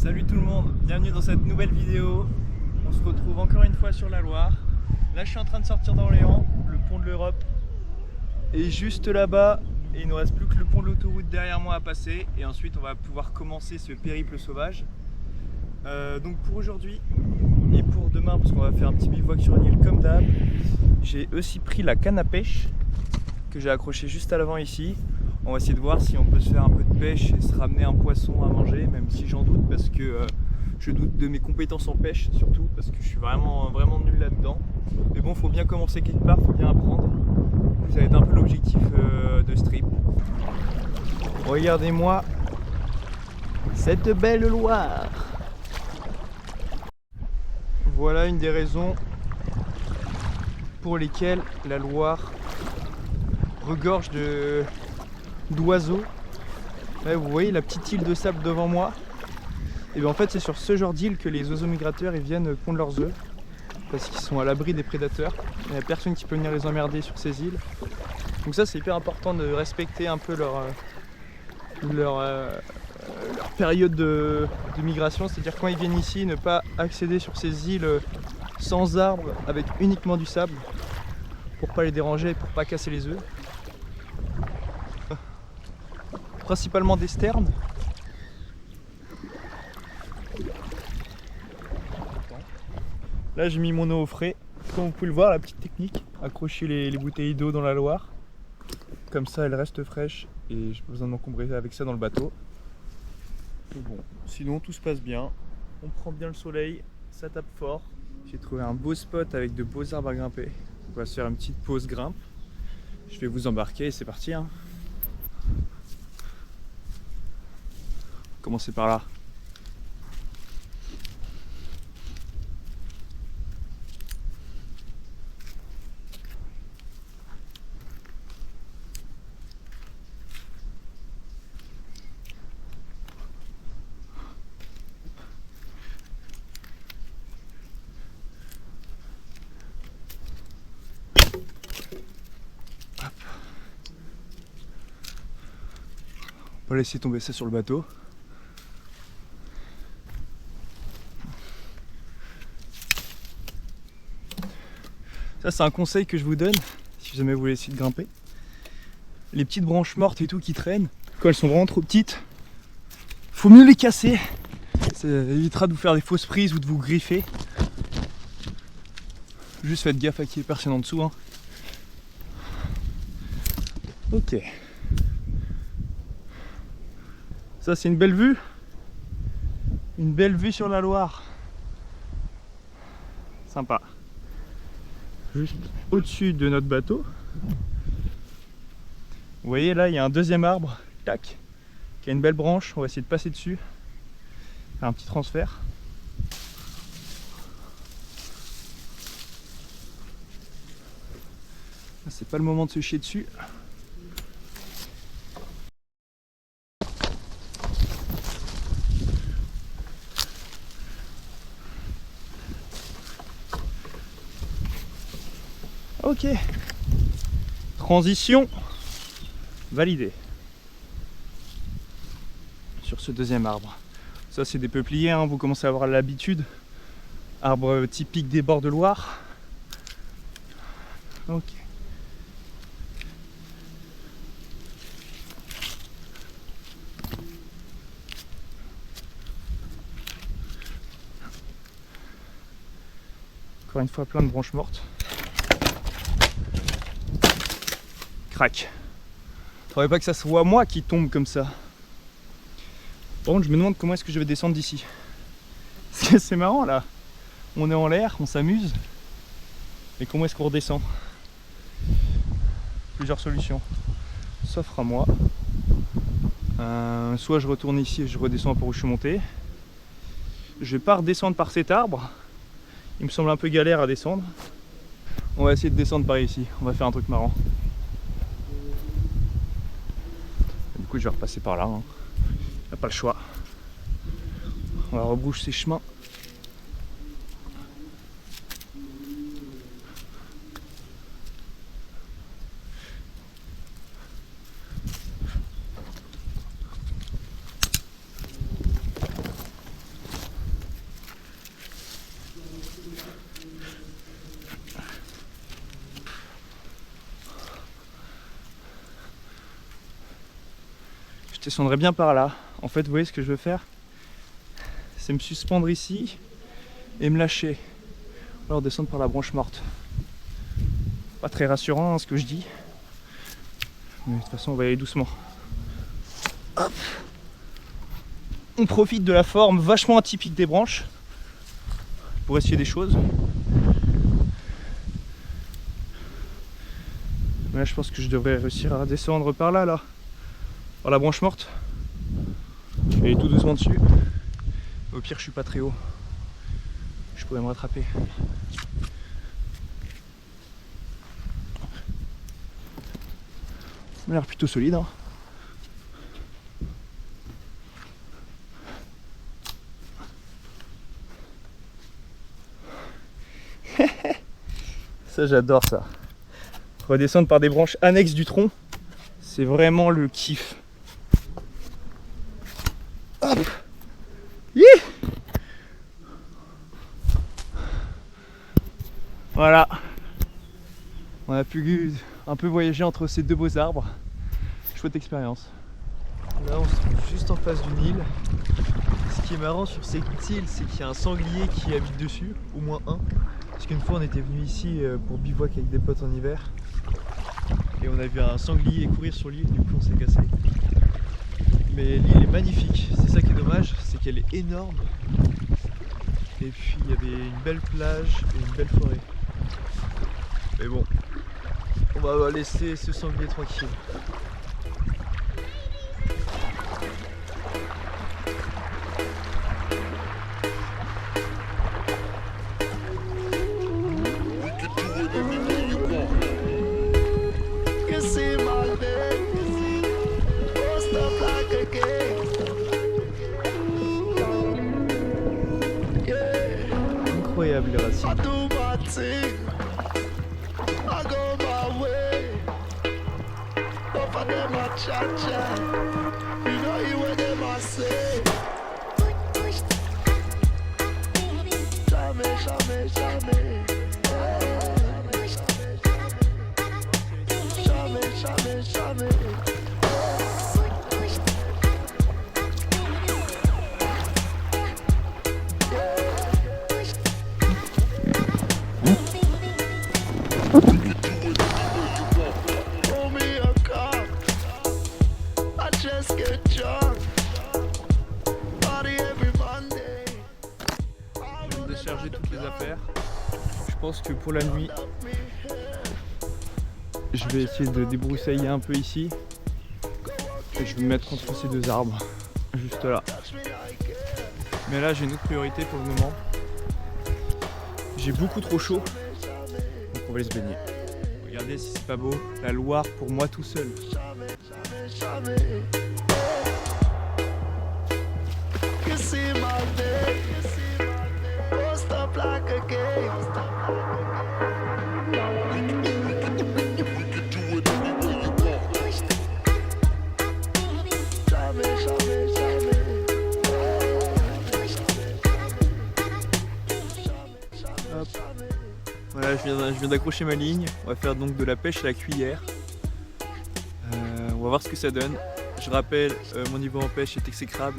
Salut tout le monde, bienvenue dans cette nouvelle vidéo. On se retrouve encore une fois sur la Loire. Là je suis en train de sortir d'Orléans, le pont de l'Europe est juste là-bas et il ne reste plus que le pont de l'autoroute derrière moi à passer et ensuite on va pouvoir commencer ce périple sauvage. Donc pour aujourd'hui et pour demain, parce qu'on va faire un petit bivouac sur une île comme d'hab, j'ai aussi pris la canne à pêche que j'ai accrochée juste à l'avant ici. On va essayer de voir si on peut se faire un peu de pêche et se ramener un poisson à manger, même si j'en doute parce que je doute de mes compétences en pêche surtout parce que je suis vraiment nul là-dedans. Mais bon, faut bien commencer quelque part, faut bien apprendre. Ça va être un peu l'objectif de ce trip. Regardez-moi cette belle Loire. Voilà une des raisons pour lesquelles la Loire regorge d'oiseaux. Là, vous voyez la petite île de sable devant moi. Et bien en fait c'est sur ce genre d'île que les oiseaux migrateurs ils viennent pondre leurs œufs parce qu'ils sont à l'abri des prédateurs. Il n'y a personne qui peut venir les emmerder sur ces îles. Donc ça c'est hyper important de respecter un peu leur période de migration, c'est-à-dire quand ils viennent ici ne pas accéder sur ces îles sans arbres avec uniquement du sable pour pas les déranger et pour pas casser les œufs. Principalement des sternes. Là j'ai mis mon eau au frais. Comme vous pouvez le voir, la petite technique, accrocher les bouteilles d'eau dans la Loire. Comme ça elles restent fraîches et j'ai pas besoin de m'encombrer avec ça dans le bateau. Et bon, sinon tout se passe bien. On prend bien le soleil, ça tape fort. J'ai trouvé un beau spot avec de beaux arbres à grimper. On va se faire une petite pause grimpe. Je vais vous embarquer et c'est parti hein. Commencez par là. On va laisser tomber ça sur le bateau. Ça c'est un conseil que je vous donne si jamais vous voulez essayer de grimper. Les petites branches mortes et tout qui traînent, quand elles sont vraiment trop petites, faut mieux les casser. Ça évitera de vous faire des fausses prises ou de vous griffer. Juste faites gaffe à qu'il n'y ait personne en dessous hein. Ok. Ça c'est une belle vue. Une belle vue sur la Loire. Sympa. Juste au-dessus de notre bateau. Vous voyez là il y a un deuxième arbre, tac, qui a une belle branche, on va essayer de passer dessus. Faire un petit transfert. C'est pas le moment de se chier dessus. Ok, transition validée sur ce deuxième arbre. Ça c'est des peupliers, hein, vous commencez à avoir l'habitude. Arbre typique des bords de Loire. Ok. Encore une fois plein de branches mortes. Crac. Faudrait pas que ça soit moi qui tombe comme ça. Par contre je me demande comment est-ce que je vais descendre d'ici. Parce que c'est marrant là. On est en l'air, on s'amuse. Mais comment est-ce qu'on redescend? Plusieurs solutions. S'offre à moi. Soit je retourne ici et je redescends par où je suis monté. Je vais pas redescendre par cet arbre. Il me semble un peu galère à descendre. On va essayer de descendre par ici. On va faire un truc marrant. Du coup je vais repasser par là, hein. Il n'y a pas le choix. On va rebroucher ces chemins. Je descendrai bien par là. En fait, vous voyez ce que je veux faire, c'est me suspendre ici et me lâcher. Ou alors descendre par la branche morte. Pas très rassurant hein, ce que je dis. Mais de toute façon, on va y aller doucement. Hop. On profite de la forme vachement atypique des branches pour essayer des choses. Mais là, je pense que je devrais réussir à descendre par là, par la branche morte. Je vais aller tout doucement dessus. Au pire, je suis pas très haut. Je pourrais me rattraper. Ça m'a l'air plutôt solide. Hein. Ça, j'adore ça. Redescendre par des branches annexes du tronc, c'est vraiment le kiff. Hop. Yeah. Voilà. On a pu un peu voyager entre ces deux beaux arbres. Chouette expérience. Là, on se trouve juste en face d'une île. Ce qui est marrant sur cette île, c'est qu'il y a un sanglier qui habite dessus, au moins un. Parce qu'une fois, on était venu ici pour bivouac avec des potes en hiver. Et on a vu un sanglier courir sur l'île, du coup on s'est cassé. Mais l'île est magnifique, c'est ça qui est dommage, c'est qu'elle est énorme. Et puis il y avait une belle plage et une belle forêt. Mais bon, on va laisser ce sanglier tranquille. Incroyable les racines. Décharger toutes les affaires. Je pense que pour la nuit, je vais essayer de débroussailler un peu ici et je vais me mettre entre ces deux arbres, juste là. Mais là, j'ai une autre priorité pour le moment. J'ai beaucoup trop chaud, donc on va aller se baigner. Regardez si c'est pas beau, la Loire pour moi tout seul. Voilà, je viens d'accrocher ma ligne. On va faire donc de la pêche à la cuillère. On va voir ce que ça donne. Je rappelle, mon niveau en pêche est exécrable.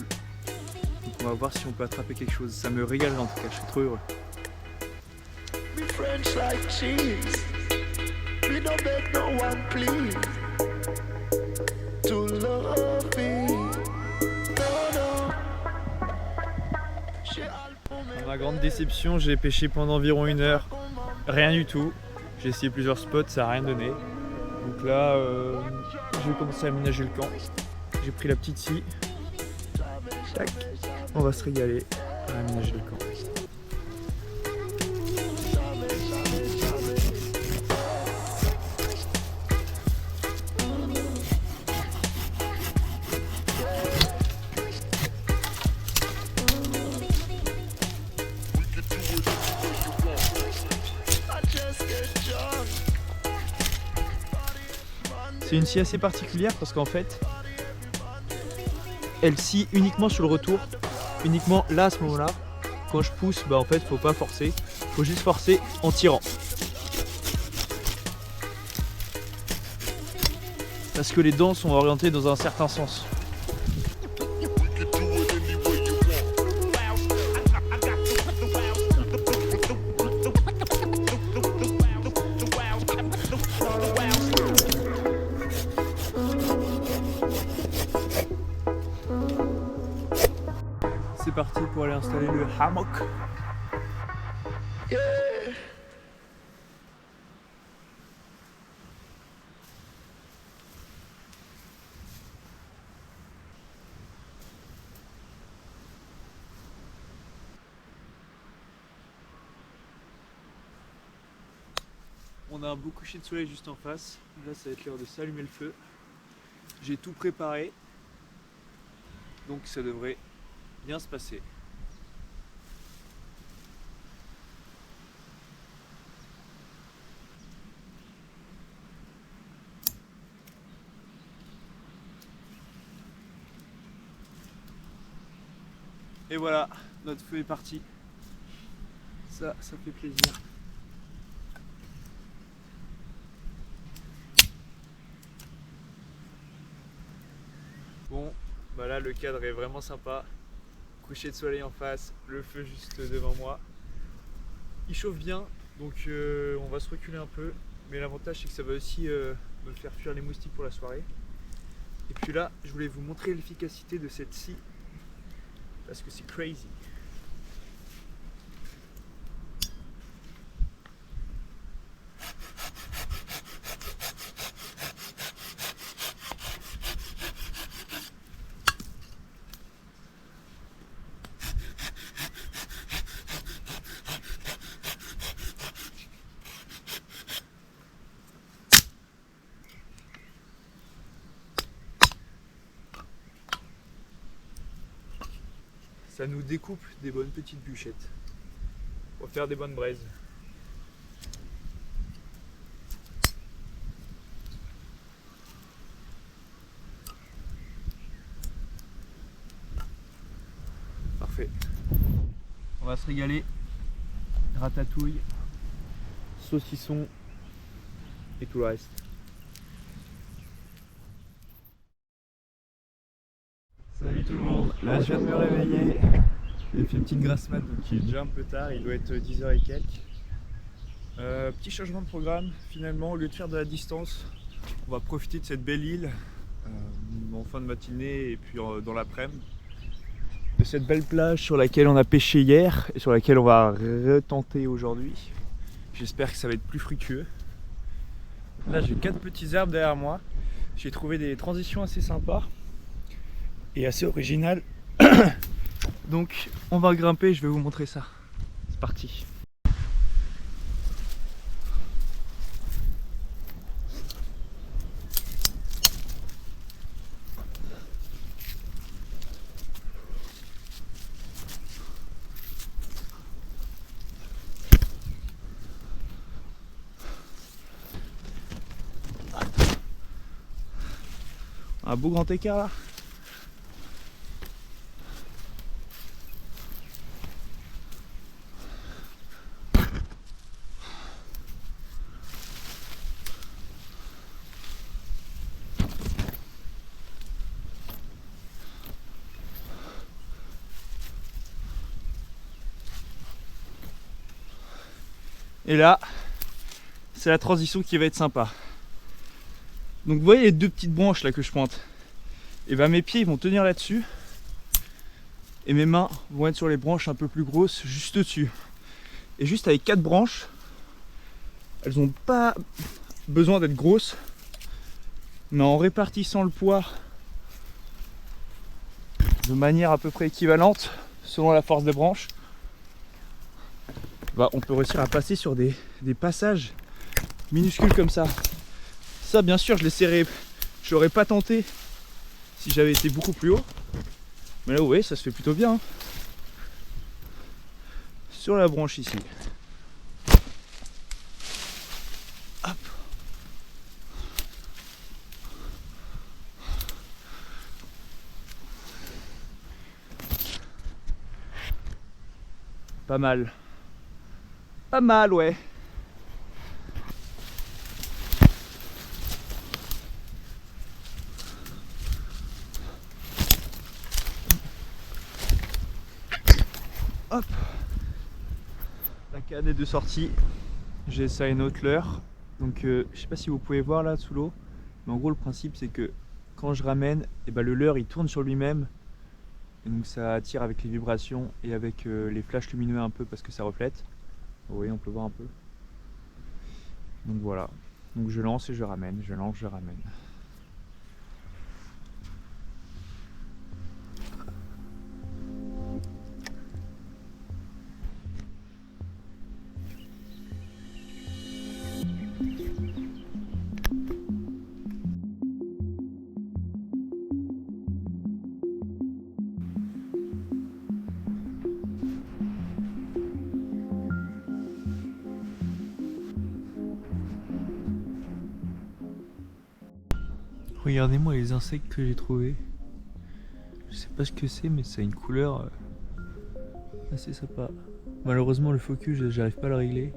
Donc on va voir si on peut attraper quelque chose. Ça me régale en tout cas, je suis trop heureux. À ma grande déception, j'ai pêché pendant environ 1 heure. Rien du tout. J'ai essayé plusieurs spots, ça n'a rien donné. Donc là, je vais commencer à aménager le camp. J'ai pris la petite scie. Tac. On va se régaler à aménager le camp. C'est une scie assez particulière parce qu'en fait, elle scie uniquement sur le retour, uniquement là à ce moment-là. Quand je pousse, bah en fait, faut pas forcer, faut juste forcer en tirant. Parce que les dents sont orientées dans un certain sens. C'est parti pour aller installer le hammock. Yeah. On a un beau coucher de soleil juste en face. Là, ça va être l'heure de s'allumer le feu. J'ai tout préparé. Donc ça devrait bien se passer. Et voilà, notre feu est parti. Ça fait plaisir. Bon, bah là le cadre est vraiment sympa. Coucher de soleil en face, le feu juste devant moi. Il chauffe bien, donc on va se reculer un peu. Mais l'avantage c'est que ça va aussi me faire fuir les moustiques pour la soirée. Et puis là, je voulais vous montrer l'efficacité de cette scie. Parce que c'est crazy. Ça nous découpe des bonnes petites bûchettes pour faire des bonnes braises. Parfait. On va se régaler. Ratatouille, saucisson et tout le reste. Salut tout le monde, là je viens de me réveiller, j'ai fait une petite grasse mat donc il est déjà un peu tard, il doit être 10h et quelques. Petit changement de programme finalement, au lieu de faire de la distance, on va profiter de cette belle île en fin de matinée et puis dans l'après-midi. De cette belle plage sur laquelle on a pêché hier et sur laquelle on va retenter aujourd'hui. J'espère que ça va être plus fructueux. Là j'ai 4 petits arbres derrière moi, j'ai trouvé des transitions assez sympas. Et assez original. Donc on va grimper, je vais vous montrer ça. C'est parti. Un beau grand écart là. Et là, c'est la transition qui va être sympa. Donc vous voyez les 2 petites branches là que je pointe. Et ben mes pieds ils vont tenir là-dessus. Et mes mains vont être sur les branches un peu plus grosses juste dessus. Et juste avec 4 branches, elles n'ont pas besoin d'être grosses. Mais en répartissant le poids de manière à peu près équivalente, selon la force des branches, bah, on peut réussir à passer sur des passages minuscules comme ça. Ça bien sûr je l'aurais pas tenté si j'avais été beaucoup plus haut. Mais là vous voyez ça se fait plutôt bien. Sur la branche ici. Hop. Pas mal. Pas mal, ouais. Hop. La canne est de sortie. J'ai ça une autre leurre. Donc je sais pas si vous pouvez voir là sous l'eau. Mais en gros le principe c'est que quand je ramène, et ben, le leurre il tourne sur lui-même. Et donc ça attire avec les vibrations et avec les flashs lumineux un peu parce que ça reflète. Vous voyez, on peut voir un peu. Donc voilà. Donc je lance et je ramène, je lance, je ramène. Regardez-moi les insectes que j'ai trouvés. Je sais pas ce que c'est, mais ça a une couleur assez sympa. Malheureusement, le focus, j'arrive pas à le régler.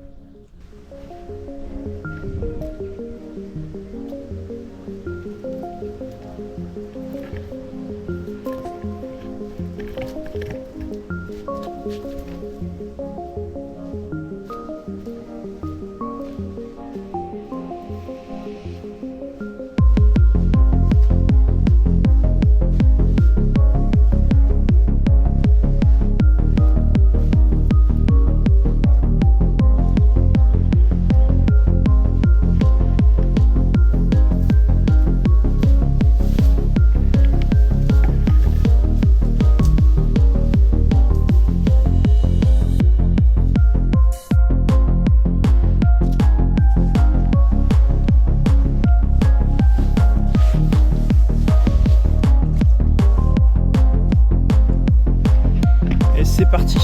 C'est parti.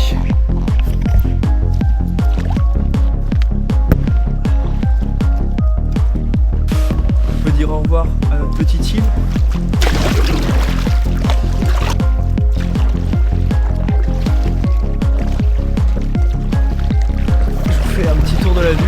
On peut dire au revoir à notre petite île. Je vous fais un petit tour de la vue.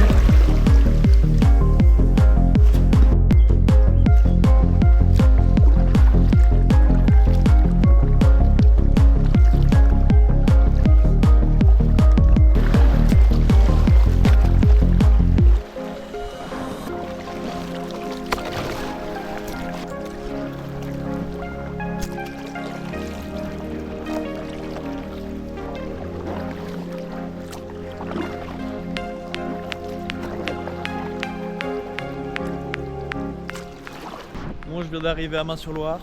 Bon, je viens d'arriver à Main-sur-Loire,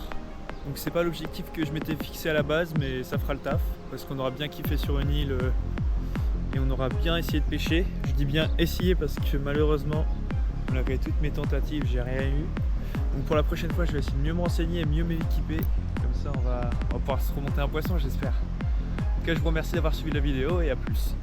donc c'est pas l'objectif que je m'étais fixé à la base, mais ça fera le taf parce qu'on aura bien kiffé sur une île et on aura bien essayé de pêcher. Je dis bien essayer parce que malheureusement, malgré toutes mes tentatives, j'ai rien eu. Donc pour la prochaine fois, je vais essayer de mieux me renseigner et mieux m'équiper. Comme ça, on va pouvoir se remonter un poisson, j'espère. En tout cas, je vous remercie d'avoir suivi la vidéo et à plus.